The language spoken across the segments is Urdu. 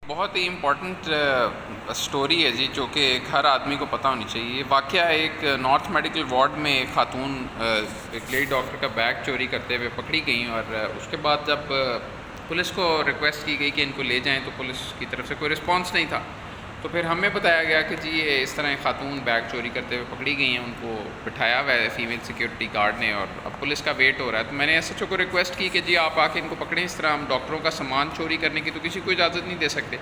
بہت ہی امپورٹنٹ سٹوری ہے جی، جو کہ ہر آدمی کو پتہ ہونی چاہیے۔ یہ واقعہ ایک نارتھ میڈیکل وارڈ میں ایک خاتون ایک لیڈی ڈاکٹر کا بیگ چوری کرتے ہوئے پکڑی گئیں، اور اس کے بعد جب پولیس کو ریکویسٹ کی گئی کہ ان کو لے جائیں تو پولیس کی طرف سے کوئی رسپانس نہیں تھا۔ تو پھر ہمیں بتایا گیا کہ جی یہ اس طرح خاتون بیگ چوری کرتے ہوئے پکڑی گئی ہیں، ان کو بٹھایا ہوا ہے فیمیل سیکیورٹی گارڈ نے، اور اب پولیس کا ویٹ ہو رہا ہے۔ تو میں نے ایس ایچ او کو ریکویسٹ کی کہ جی آپ آ کے ان کو پکڑیں، اس طرح ہم ڈاکٹروں کا سامان چوری کرنے کی تو کسی کو اجازت نہیں دے سکتے۔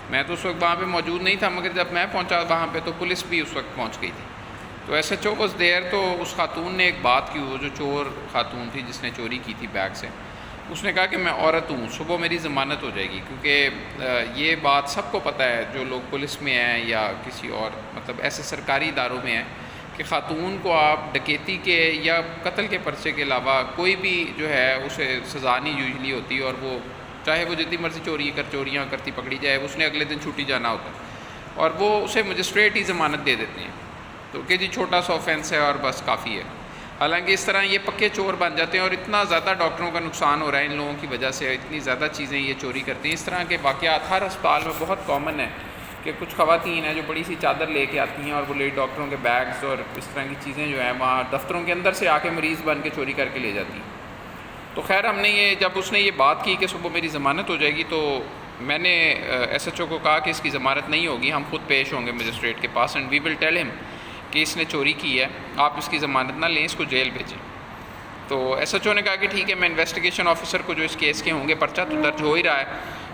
میں تو اس وقت وہاں پہ موجود نہیں تھا، مگر جب میں پہنچا وہاں پہ تو پولیس بھی اس وقت پہنچ گئی تھی۔ تو S H O was there, تو اس خاتون نے ایک بات کی، وہ جو چور خاتون تھی جس نے چوری کی تھی بیگ سے، اس نے کہا کہ میں عورت ہوں، صبح میری ضمانت ہو جائے گی، کیونکہ یہ بات سب کو پتہ ہے جو لوگ پولیس میں ہیں یا کسی اور مطلب ایسے سرکاری اداروں میں ہیں، کہ خاتون کو آپ ڈکیتی کے یا قتل کے پرچے کے علاوہ کوئی بھی جو ہے اسے سزا نہیں یوزلی ہوتی، اور وہ چاہے وہ جتنی مرضی چوریاں کرتی پکڑی جائے، اس نے اگلے دن چھٹی جانا ہوتا ہے، اور وہ اسے مجسٹریٹ ہی ضمانت دے دیتے ہیں، تو کہ جی چھوٹا سا آفینس ہے اور بس کافی ہے۔ حالانکہ اس طرح یہ پکے چور بن جاتے ہیں، اور اتنا زیادہ ڈاکٹروں کا نقصان ہو رہا ہے ان لوگوں کی وجہ سے، اتنی زیادہ چیزیں یہ چوری کرتے ہیں۔ اس طرح کے واقعات ہر اسپتال میں بہت کامن ہے کہ کچھ خواتین ہیں جو بڑی سی چادر لے کے آتی ہیں، اور وہ لیڈی ڈاکٹروں کے بیگز اور اس طرح کی چیزیں جو ہیں وہاں دفتروں کے اندر سے آ کے مریض بن کے چوری کر کے لے جاتی ہیں۔ تو خیر ہم نے جب اس نے یہ بات کی کہ صبح میری ضمانت ہو جائے گی، تو میں نے ایس ایچ او کو کہا کہ اس کی ضمانت نہیں ہوگی، ہم خود پیش ہوں گے مجسٹریٹ کے پاس، اینڈ وی ول ٹیل ہم کہ اس نے چوری کی ہے، آپ اس کی ضمانت نہ لیں، اس کو جیل بھیجیں۔ تو ایس ایچ او نے کہا کہ ٹھیک ہے، میں انویسٹیگیشن آفیسر کو جو اس کیس کے ہوں گے، پرچہ تو درج ہو ہی رہا ہے،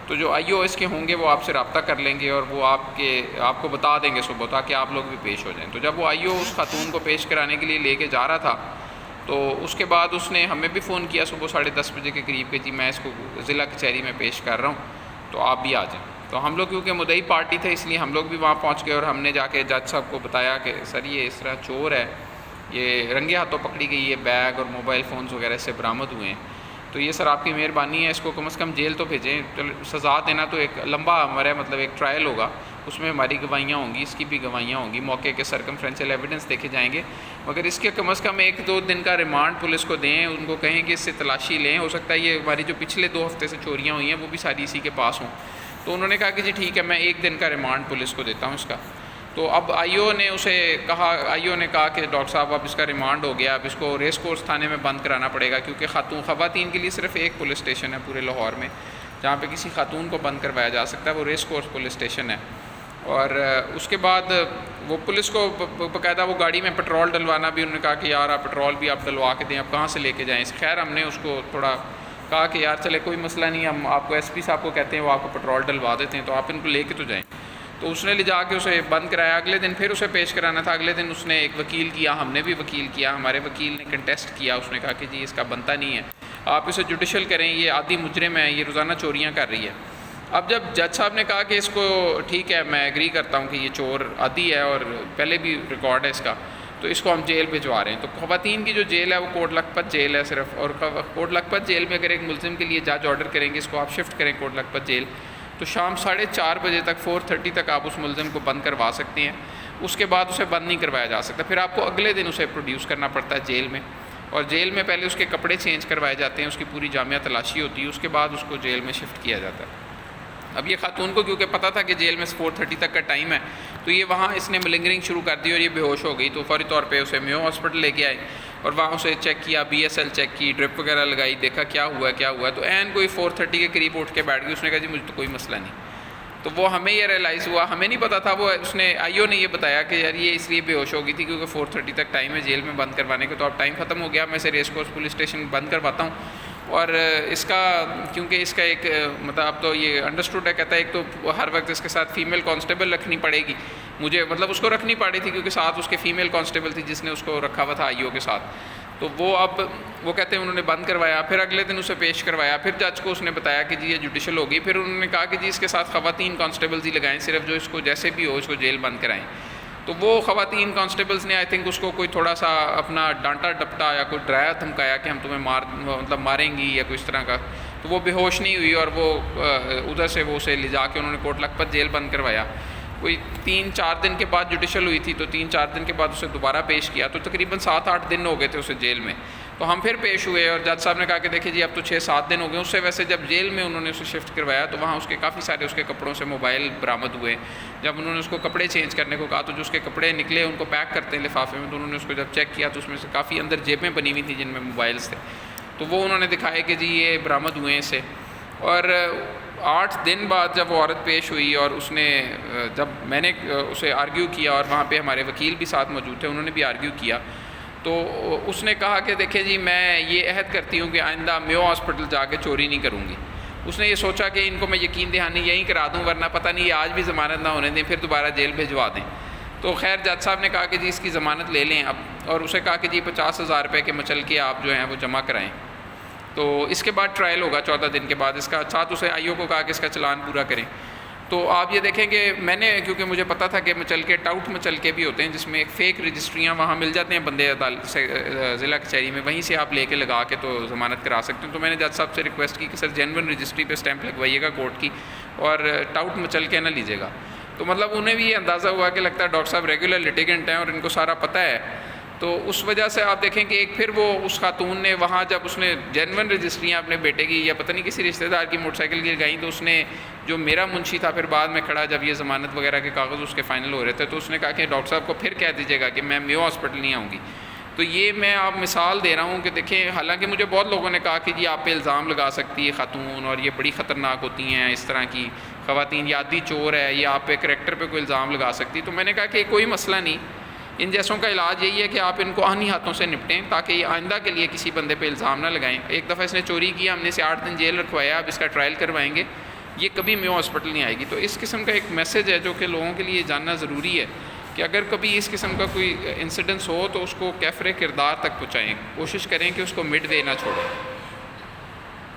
تو جو آئی او اس کے ہوں گے وہ آپ سے رابطہ کر لیں گے، اور وہ آپ کو بتا دیں گے صبح، تاکہ آپ لوگ بھی پیش ہو جائیں۔ تو جب وہ آئی او اس خاتون کو پیش کرانے کے لیے لے کے جا رہا تھا، تو اس کے بعد اس نے ہمیں بھی فون کیا صبح 10:30 بجے کے قریب کہ جی میں اس کو ضلع کچہری میں پیش کر رہا ہوں، تو آپ بھی آ جائیں۔ تو ہم لوگ کیونکہ مدعی پارٹی تھے، اس لیے ہم لوگ بھی وہاں پہنچ گئے، اور ہم نے جا کے جج صاحب کو بتایا کہ سر یہ اس طرح چور ہے، یہ رنگے ہاتھوں پکڑی گئی ہے، بیگ اور موبائل فونز وغیرہ سے برآمد ہوئے ہیں، تو یہ سر آپ کی مہربانی ہے، اس کو کم از کم جیل تو بھیجیں۔ سزا دینا تو ایک لمبا ہمارا مطلب ایک ٹرائل ہوگا، اس میں ہماری گواہیاں ہوں گی، اس کی بھی گواہیاں ہوں گی، موقع کے سرکمفرینشیل ایویڈنس دیکھے جائیں گے، مگر اس کے کم از کم 1-2 دن کا ریمانڈ پولیس کو دیں، ان کو کہیں کہ اس سے تلاشی لیں، ہو سکتا ہے یہ ہماری جو پچھلے 2 ہفتے سے چوریاں ہوئی ہیں وہ بھی ساری اسی کے پاس ہوں۔ تو انہوں نے کہا کہ جی ٹھیک ہے، میں 1 دن کا ریمانڈ پولیس کو دیتا ہوں اس کا۔ تو اب آئی او نے کہا کہ ڈاکٹر صاحب اب اس کا ریمانڈ ہو گیا، اب اس کو ریس کورس تھانے میں بند کرانا پڑے گا، کیونکہ خواتین کے لیے صرف ایک پولیس اسٹیشن ہے پورے لاہور میں جہاں پہ کسی خاتون کو بند کروایا جا سکتا ہے، وہ ریس کورس پولیس اسٹیشن ہے۔ اور اس کے بعد وہ پولیس کو باقاعدہ وہ گاڑی میں پٹرول ڈلوانا بھی، انہوں نے کہا کہ یار آپ پٹرول بھی آپ ڈلوا کے دیں، آپ کہاں سے لے کے جائیں۔ خیر ہم نے اس کو تھوڑا کہا کہ یار چلے کوئی مسئلہ نہیں، ہم آپ کو ایس پی صاحب کو کہتے ہیں وہ آپ کو پٹرول ڈلوا دیتے ہیں، تو آپ ان کو لے کے تو جائیں۔ تو اس نے لے جا کے اسے بند کرایا، اگلے دن پھر اسے پیش کرانا تھا، اگلے دن اس نے ایک وکیل کیا، ہم نے بھی وکیل کیا، ہمارے وکیل نے کنٹیسٹ کیا، اس نے کہا کہ جی اس کا بنتا نہیں ہے، آپ اسے جوڈیشل کریں، یہ عادی مجرم ہے، یہ روزانہ چوریاں کر رہی ہے۔ اب جب جج صاحب نے کہا کہ اس کو ٹھیک ہے میں ایگری کرتا ہوں کہ یہ چور عادی ہے اور پہلے بھی ریکارڈ ہے اس کا، تو اس کو ہم جیل بھجوا رہے ہیں۔ تو خواتین کی جو جیل ہے وہ کوٹ لکھپت جیل ہے صرف، اور کوٹ لکھپت جیل میں اگر ایک ملزم کے لیے جج آرڈر کریں گے اس کو آپ شفٹ کریں کوٹ لکھپت جیل، تو شام 4:30 بجے تک 4:30 تک آپ اس ملزم کو بند کروا سکتے ہیں، اس کے بعد اسے بند نہیں کروایا جا سکتا، پھر آپ کو اگلے دن اسے پروڈیوس کرنا پڑتا ہے جیل میں، اور جیل میں پہلے اس کے کپڑے چینج کروائے جاتے ہیں، اس کی پوری جامعہ تلاشی ہوتی ہے، اس کے بعد اس کو جیل میں شفٹ کیا جاتا ہے۔ اب یہ خاتون کو کیونکہ پتہ تھا کہ جیل میں 4:30 تک کا ٹائم ہے، تو یہ وہاں اس نے ملنگرنگ شروع کر دی اور یہ بے ہوش ہو گئی، تو فوری طور پہ اسے میو ہاسپٹل لے کے آئے، اور وہاں اسے چیک کیا، BSL چیک کی، ڈرپ وغیرہ لگائی، دیکھا کیا ہوا ہے، تو این کوئی 4:30 کے قریب اٹھ کے بیٹھ گئی، اس نے کہا جی مجھے تو کوئی مسئلہ نہیں۔ تو وہ ہمیں یہ ریئلائز ہوا، ہمیں نہیں پتا تھا، وہ آئی او نے یہ بتایا کہ یار یہ اس لیے بے ہوش ہو گئی تھی کیونکہ 4:30 تک ٹائم ہے جیل میں بند کروانے کو، تو اب ٹائم ختم ہو گیا، میں اسے ریس کورس پولیس اسٹیشن بند کرواتا ہوں، اور اس کا کیونکہ اس کا ایک مطلب اب تو یہ انڈرسٹوڈ ہے، کہتا ہے ایک تو ہر وقت اس کے ساتھ فیمیل کانسٹیبل رکھنی پڑے گی، مجھے مطلب اس کو رکھنی پڑی تھی کیونکہ ساتھ اس کے فیمیل کانسٹیبل تھی جس نے اس کو رکھا ہوا تھا آئی او کے ساتھ، تو وہ کہتے ہیں انہوں نے بند کروایا، پھر اگلے دن اسے پیش کروایا، پھر جج کو اس نے بتایا کہ جی یہ جوڈیشل ہوگی، پھر انہوں نے کہا کہ جی اس کے ساتھ خواتین کانسٹیبلز ہی لگائیں صرف، جو اس کو جیسے بھی ہو اس کو جیل بند کرائیں۔ تو وہ خواتین کانسٹیبلز نے آئی تھنک اس کو کوئی تھوڑا سا اپنا ڈانٹا ڈپٹا یا کوئی ڈرایا دھمکایا کہ ہم تمہیں ماریں گی یا کوئی اس طرح کا، تو وہ بے ہوش نہیں ہوئی، اور وہ ادھر سے وہ اسے لے جا کے انہوں نے کوٹ لکھپت جیل بند کروایا۔ کوئی 3-4 دن کے بعد جوڈیشل ہوئی تھی، تو 3-4 دن کے بعد اسے دوبارہ پیش کیا، تو تقریباً 7-8 دن ہو گئے تھے اسے جیل میں۔ تو ہم پھر پیش ہوئے اور جج صاحب نے کہا کہ دیکھیں جی اب تو 6-7 دن ہو گئے. اس سے ویسے جب جیل میں انہوں نے اسے شفٹ کروایا تو وہاں اس کے کافی سارے اس کے کپڑوں سے موبائل برآمد ہوئے. جب انہوں نے اس کو کپڑے چینج کرنے کو کہا تو جو اس کے کپڑے نکلے ان کو پیک کرتے ہیں لفافے میں, تو انہوں نے اس کو جب چیک کیا تو اس میں سے کافی اندر جیبیں بنی ہوئی تھیں جن میں موبائلس تھے, تو وہ انہوں نے دکھائے کہ جی یہ برآمد ہوئے ہیں اسے. اور 8 دن بعد جب وہ عورت پیش ہوئی اور اس نے جب میں نے اسے آرگیو کیا اور وہاں پہ ہمارے وکیل بھی ساتھ موجود تھے, انہوں نے بھی آرگیو کیا, تو اس نے کہا کہ دیکھیں جی میں یہ عہد کرتی ہوں کہ آئندہ میو ہاسپٹل جا کے چوری نہیں کروں گی. اس نے یہ سوچا کہ ان کو میں یقین دہانی یہیں کرا دوں ورنہ پتہ نہیں یہ آج بھی ضمانت نہ ہونے دیں پھر دوبارہ جیل بھجوا دیں. تو خیر جج صاحب نے کہا کہ جی اس کی ضمانت لے لیں اب, اور اسے کہا کہ جی 50,000 روپے کے مچلکے آپ جو ہیں وہ جمع کرائیں. تو اس کے بعد ٹرائل ہوگا 14 دن کے بعد. اس کا ساتھ اسے آئی او کو کہا کہ اس کا چلان پورا کریں. تو آپ یہ دیکھیں کہ میں نے, کیونکہ مجھے پتا تھا کہ مچلکے ٹاؤٹ مچلکے بھی ہوتے ہیں جس میں ایک فیک رجسٹریاں وہاں مل جاتے ہیں بندے عدالت سے ضلع کچہری میں, وہیں سے آپ لے کے لگا کے تو ضمانت کرا سکتے ہیں. تو میں نے جج صاحب سے ریکویسٹ کی کہ سر جینون رجسٹری پہ اسٹیمپ لگوائیے گا کورٹ کی اور ٹاؤٹ مچلکے نہ لیجیے گا. تو مطلب انہیں بھی یہ اندازہ ہوا کہ لگتا ہے ڈاکٹر صاحب ریگولر لٹیگنٹ ہیں اور ان کو سارا پتہ ہے. تو اس وجہ سے آپ دیکھیں کہ ایک پھر وہ اس خاتون نے وہاں جب اس نے جینون رجسٹریاں اپنے بیٹے کی یا پتہ نہیں کسی رشتہ دار کی موٹر سائیکل کی لگائیں, تو اس نے جو میرا منشی تھا پھر بعد میں کھڑا جب یہ ضمانت وغیرہ کے کاغذ اس کے فائنل ہو رہے تھے, تو اس نے کہا کہ ڈاکٹر صاحب کو پھر کہہ دیجیے گا کہ میں میو ہاسپٹل نہیں آؤں گی. تو یہ میں آپ مثال دے رہا ہوں کہ دیکھیں, حالانکہ مجھے بہت لوگوں نے کہا کہ جی آپ پہ الزام لگا سکتی ہے خاتون اور یہ بڑی خطرناک ہوتی ہیں اس طرح کی خواتین, یادی چور ہے, یہ آپ پہ کریکٹر پہ کوئی الزام لگا سکتی. تو میں نے کہا کہ کوئی مسئلہ نہیں, ان جیسوں کا علاج یہی ہے کہ آپ ان کو آہنی ہاتھوں سے نپٹیں تاکہ یہ آئندہ کے لیے کسی بندے پہ الزام نہ لگائیں. ایک دفعہ اس نے چوری کیا, ہم نے اسے 8 دن جیل رکھوایا, اب اس کا ٹرائل کروائیں گے, یہ کبھی میو ہاسپٹل نہیں آئے گی. تو اس قسم کا ایک میسج ہے جو کہ لوگوں کے لیے جاننا ضروری ہے کہ اگر کبھی اس قسم کا کوئی انسیڈنس ہو تو اس کو کیفر کردار تک پہنچائیں, کوشش کریں کہ اس کو مڈ وے نہ چھوڑیں.